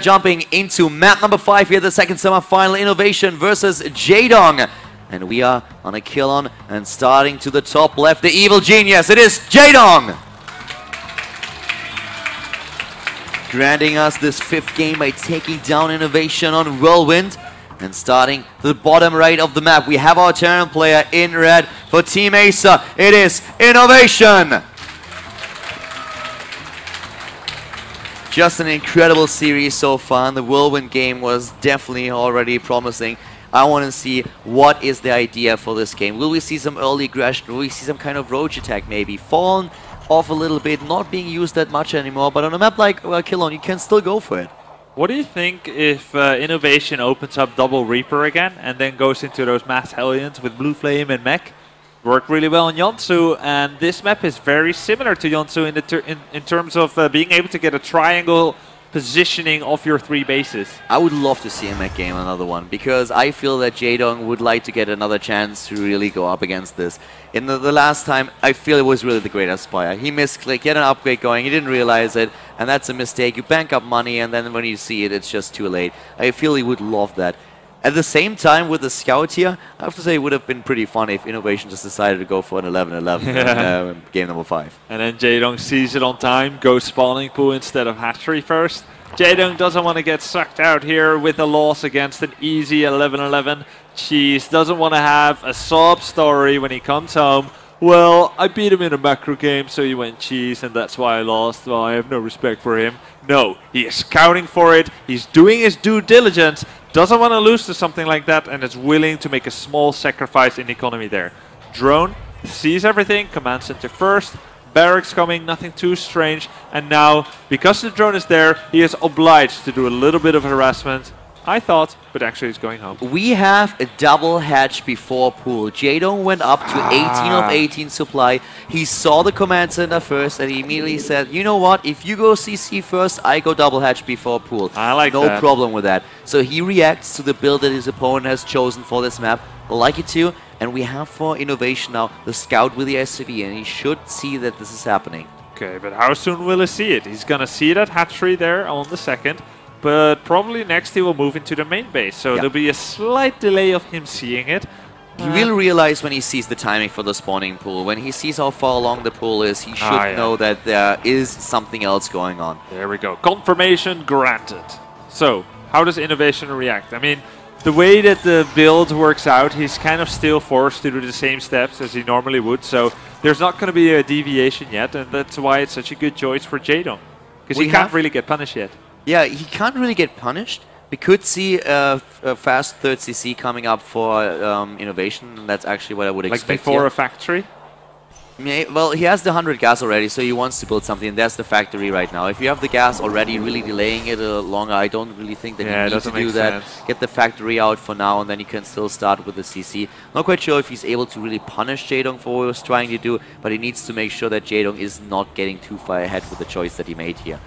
Jumping into map number 5 here, the second semifinal, Innovation versus Jaedong. And we are on a kill on and starting to the top left, the evil genius. It is Jaedong! Granting us this 5th game by taking down Innovation on Whirlwind. And starting to the bottom right of the map, we have our Terran player in red for Team ASUS. It is Innovation! Just an incredible series so far, and the Whirlwind game was definitely already promising. I want to see what is the idea for this game. Will we see some early aggression? Will we see some kind of roach attack maybe? Fallen off a little bit, not being used that much anymore, but on a map like Killon, you can still go for it. What do you think if Innovation opens up Double Reaper again and then goes into those mass Hellions with Blue Flame and Mech? Worked really well on Yonsu, and this map is very similar to Yonsu in terms of being able to get a triangle positioning of your 3 bases. I would love to see a mech game another one, because I feel that Jaedong would like to get another chance to really go up against this. In the last time, I feel it was really the great Aspire. He misclicked, he had an upgrade going, he didn't realize it, and that's a mistake. You bank up money, and then when you see it, it's just too late. I feel he would love that. At the same time, with the Scout here, I have to say it would have been pretty fun if Innovation just decided to go for an 11-11 in game number 5. And then Jaedong sees it on time, goes spawning pool instead of hatchery first. Jaedong doesn't want to get sucked out here with a loss against an easy 11-11. Cheese doesn't want to have a sob story when he comes home. Well, I beat him in a macro game, so he went cheese, and that's why I lost. Well, I have no respect for him. No, he is scouting for it. He's doing his due diligence. Doesn't want to lose to something like that, and is willing to make a small sacrifice in economy there. Drone sees everything, command center first. Barracks coming, nothing too strange. And now, because the drone is there, he is obliged to do a little bit of harassment. I thought, but actually he's going home. We have a double hatch before pool. Jaedong went up to 18 of 18 supply. He saw the command center first and he immediately said, you know what, if you go CC first, I go double hatch before pool. I like that. No problem with that. So he reacts to the build that his opponent has chosen for this map. I like it too. And we have for Innovation now the Scout with the SCV, and he should see that this is happening. Okay, but how soon will he see it? He's going to see that hatchery there on the 2nd. But probably next he will move into the main base, so there'll be a slight delay of him seeing it. He will realize when he sees the timing for the spawning pool. When he sees how far along the pool is, he should know that there is something else going on. There we go. Confirmation granted. So, how does Innovation react? I mean, the way that the build works out, he's kind of still forced to do the same steps as he normally would, so there's not going to be a deviation yet, and that's why it's such a good choice for Jaedong. Because he can't really get punished yet. Yeah, he can't really get punished. We could see a fast 3rd CC coming up for Innovation, and that's actually what I would expect. Like before a factory? Well, he has the 100 gas already, so he wants to build something, and that's the factory right now. If you have the gas already, really delaying it longer, I don't really think that you need to do that. Get the factory out for now, and then you can still start with the CC. Not quite sure if he's able to really punish Jaedong for what he was trying to do, but he needs to make sure that Jaedong is not getting too far ahead with the choice that he made here.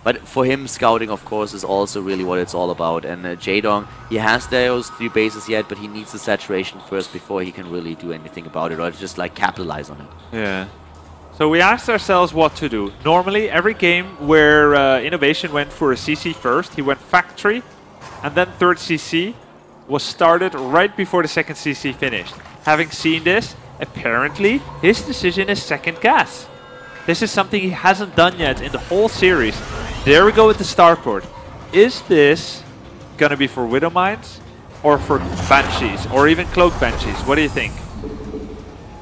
But for him, scouting, of course, is also really what it's all about. And Jaedong, he has those 3 bases yet, but he needs the saturation first before he can really do anything about it, or just like capitalize on it. Yeah. So we asked ourselves what to do. Normally, every game where Innovation went for a CC first, he went factory, and then 3rd CC was started right before the 2nd CC finished. Having seen this, apparently his decision is 2nd gas. This is something he hasn't done yet in the whole series. There we go with the starport. Is this going to be for Widow Mines or for Banshees or even Cloak Banshees? What do you think?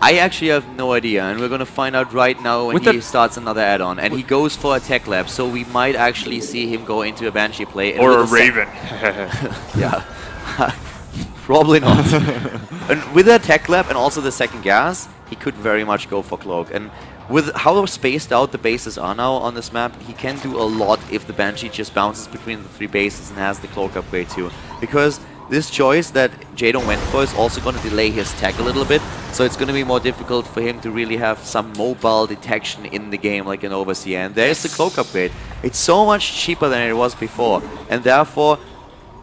I actually have no idea, and we're going to find out right now when he starts another add-on. And he goes for a Tech Lab, so we might actually see him go into a Banshee play. Or a Raven. Yeah, probably not. And with a Tech Lab and also the 2nd gas, he could very much go for Cloak. And with how spaced out the bases are now on this map, he can do a lot if the Banshee just bounces between the 3 bases and has the Cloak upgrade too. Because this choice that Jaedong went for is also going to delay his tech a little bit, so it's going to be more difficult for him to really have some mobile detection in the game like an Overseer. And there's the Cloak upgrade. It's so much cheaper than it was before, and therefore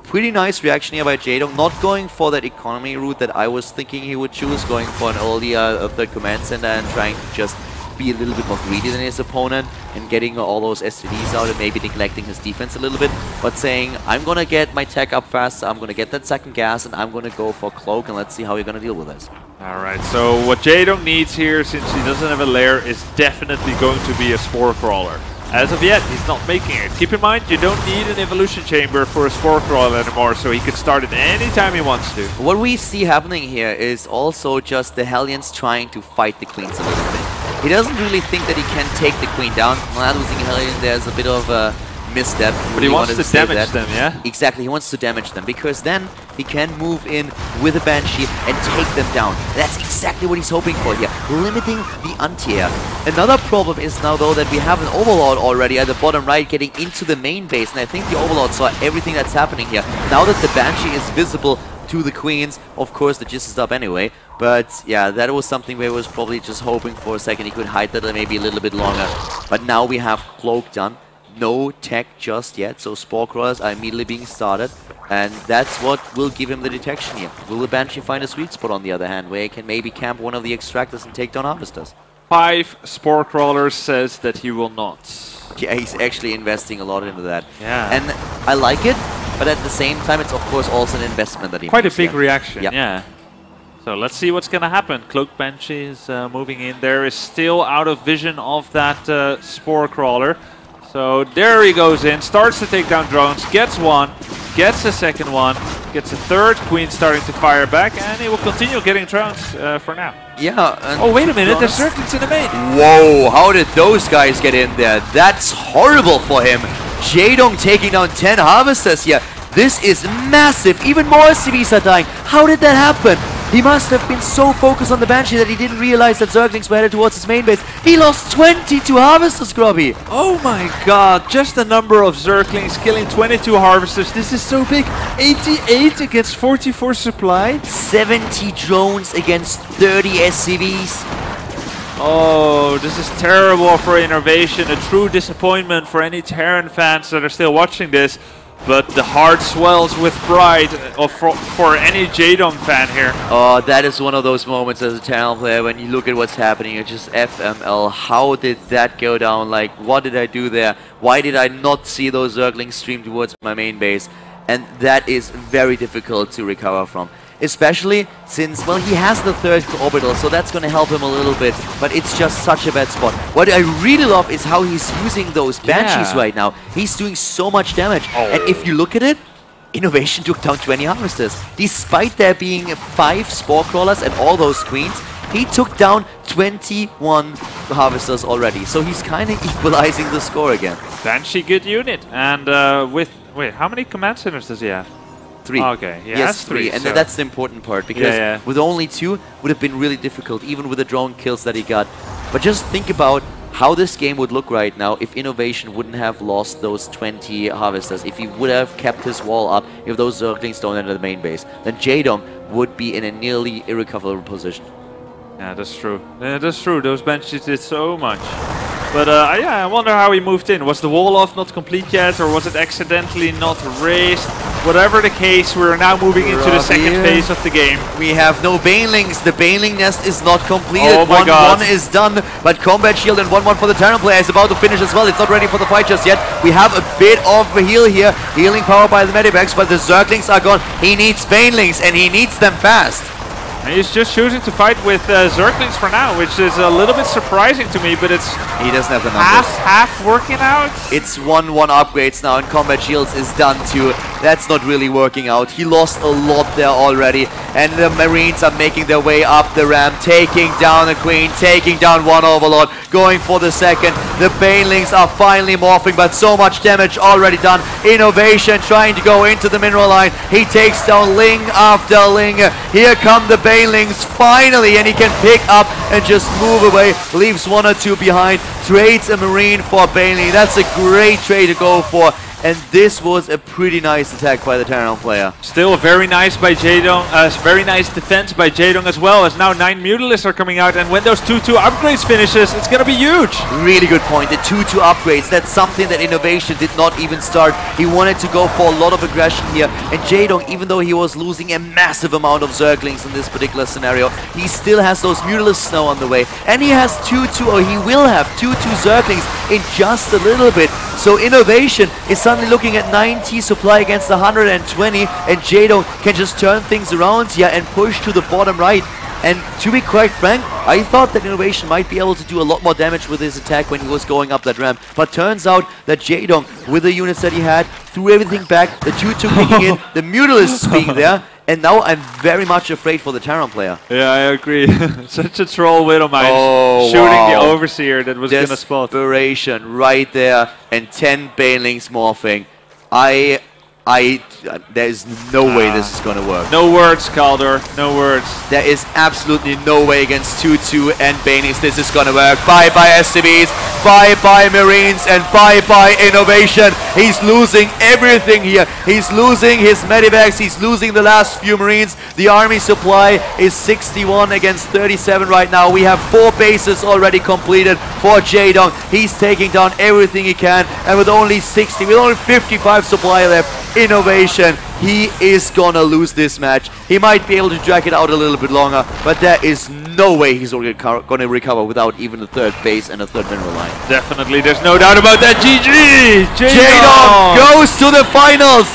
pretty nice reaction here by Jaedong, not going for that economy route that I was thinking he would choose, going for an earlier 3rd command center and trying to just be a little bit more greedy than his opponent and getting all those STDs out and maybe neglecting his defense a little bit, but saying, I'm going to get my tech up fast, I'm going to get that second gas, and I'm going to go for Cloak, and let's see how you're going to deal with this. Alright, so what Jaedong needs here, since he doesn't have a lair, is definitely going to be a Spore Crawler. As of yet, he's not making it. Keep in mind, you don't need an Evolution Chamber for a Spore Crawler anymore, so he can start it anytime he wants to. What we see happening here is also just the Hellions trying to fight the Queens a little bit. He doesn't really think that he can take the Queen down. Not losing a Hellion, there's a bit of a misstep. But he wants to damage them, yeah? Exactly, he wants to damage them, because then he can move in with a Banshee and take them down. That's exactly what he's hoping for here, limiting the anti-air. Another problem is now, though, that we have an Overlord already at the bottom right getting into the main base, and I think the Overlord saw everything that's happening here. Now that the Banshee is visible to the Queens, of course the Jizz is up anyway, but yeah, that was something where he was probably just hoping for a second he could hide that maybe a little bit longer. But now we have Cloak done. No tech just yet, so Spore Crawlers are immediately being started, and that's what will give him the detection here. Will the Banshee find a sweet spot, on the other hand, where he can maybe camp one of the Extractors and take down Harvesters? 5 Spore Crawlers says that he will not. Yeah, he's actually investing a lot into that. Yeah. And I like it, but at the same time, it's of course also an investment that he Quite makes a big here. reaction, Yep. yeah. So let's see what's going to happen. Cloak Banshee is moving in there, is still out of vision of that Spore Crawler. So there he goes in, starts to take down drones, gets one, gets a second one, gets a third, Queen starting to fire back, and he will continue getting drones for now. Yeah. Oh, wait a minute, there's Zerglings in the main. Whoa, how did those guys get in there? That's horrible for him. Jaedong taking down 10 Harvesters here. This is massive. Even more SCVs are dying. How did that happen? He must have been so focused on the Banshee that he didn't realize that Zerglings were headed towards his main base. He lost 22 Harvesters, Grubby. Oh my god, just the number of Zerglings killing 22 Harvesters. This is so big. 88 against 44 supply. 70 drones against 30 SCVs. Oh, this is terrible for Innovation. A true disappointment for any Terran fans that are still watching this. But the heart swells with pride for any Jaedong fan here. Oh, that is one of those moments as a Terran player when you look at what's happening. It's just FML. How did that go down? Like, what did I do there? Why did I not see those Zerglings stream towards my main base? And that is very difficult to recover from. Especially since, well, he has the third orbital, so that's going to help him a little bit. But it's just such a bad spot. What I really love is how he's using those Banshees right now. He's doing so much damage. Oh. And if you look at it, Innovation took down 20 Harvesters. Despite there being 5 Spore Crawlers and all those Queens, he took down 21 Harvesters already. So he's kind of equalizing the score again. Banshee, good unit. And wait, how many command centers does he have? 3. Okay, he yes, has 3. And so that's the important part, because with only 2 would have been really difficult, even with the drone kills that he got. But just think about how this game would look right now if Innovation wouldn't have lost those 20 Harvesters, if he would have kept his wall up, if those Zerglings don't enter the main base. Then Jaedong would be in a nearly irrecoverable position. Yeah, that's true. Yeah, that's true. Those Banshees did so much. But yeah, I wonder how he moved in. Was the wall off not complete yet, or was it accidentally not raised? Whatever the case, we're now moving into the second phase of the game. We have no Banelings. The Baneling nest is not completed. Oh my god. 1-1 is done, but Combat Shield and 1-1 for the Terran player is about to finish as well. It's not ready for the fight just yet. We have a bit of a heal here. Healing power by the Medivacs, but the Zerglings are gone. He needs Banelings, and he needs them fast. And he's just choosing to fight with Zerglings for now, which is a little bit surprising to me, but it's he doesn't have the numbers. half working out. It's 1-1 upgrades now, and Combat Shields is done too. That's not really working out. He lost a lot there already, and the Marines are making their way up the ramp, taking down the Queen, taking down one Overlord, going for the second. The Banelings are finally morphing, but so much damage already done. Innovation trying to go into the mineral line. He takes down Ling after Ling. Here come the Banelings finally, and he can pick up and just move away. Leaves 1 or 2 behind. Trades a Marine for Baneling. That's a great trade to go for. and this was a pretty nice attack by the Terran player. Still very nice by Jaedong, very nice defense by Jaedong as well, as now 9 Mutalisks are coming out, and when those 2-2 upgrades finishes, it's gonna be huge. Really good point, the 2-2 upgrades, that's something that Innovation did not even start. He wanted to go for a lot of aggression here, and Jaedong, even though he was losing a massive amount of Zerglings in this particular scenario, he still has those Mutalisks now on the way, and he has 2-2, or he will have 2-2 Zerglings in just a little bit. So Innovation is suddenly looking at 90 supply against 120, and Jaedong can just turn things around here and push to the bottom right. And to be quite frank, I thought that Innovation might be able to do a lot more damage with his attack when he was going up that ramp. But turns out that Jaedong, with the units that he had, threw everything back, the 2-2 kicking in, the Mutalisks being there, and now I'm very much afraid for the Terran player. Yeah, I agree. Such a troll Widowmine, shooting the Overseer that was going to spot. Desperation right there, and 10 Banelings morphing. There's no way this is going to work. No words, Calder. No words. There is absolutely no way against 2-2 and Banings this is going to work. Bye-bye SCBs, bye-bye Marines, and bye-bye Innovation. He's losing everything here. He's losing his medivacs. He's losing the last few Marines. The army supply is 61 against 37 right now. We have 4 bases already completed for Jaedong. He's taking down everything he can, and with only 55 supply left, Innovation, he is gonna lose this match. He might be able to drag it out a little bit longer, but there is no way he's gonna recover without even a 3rd base and a 3rd mineral line. Definitely, there's no doubt about that. GG! Jaedong goes to the finals!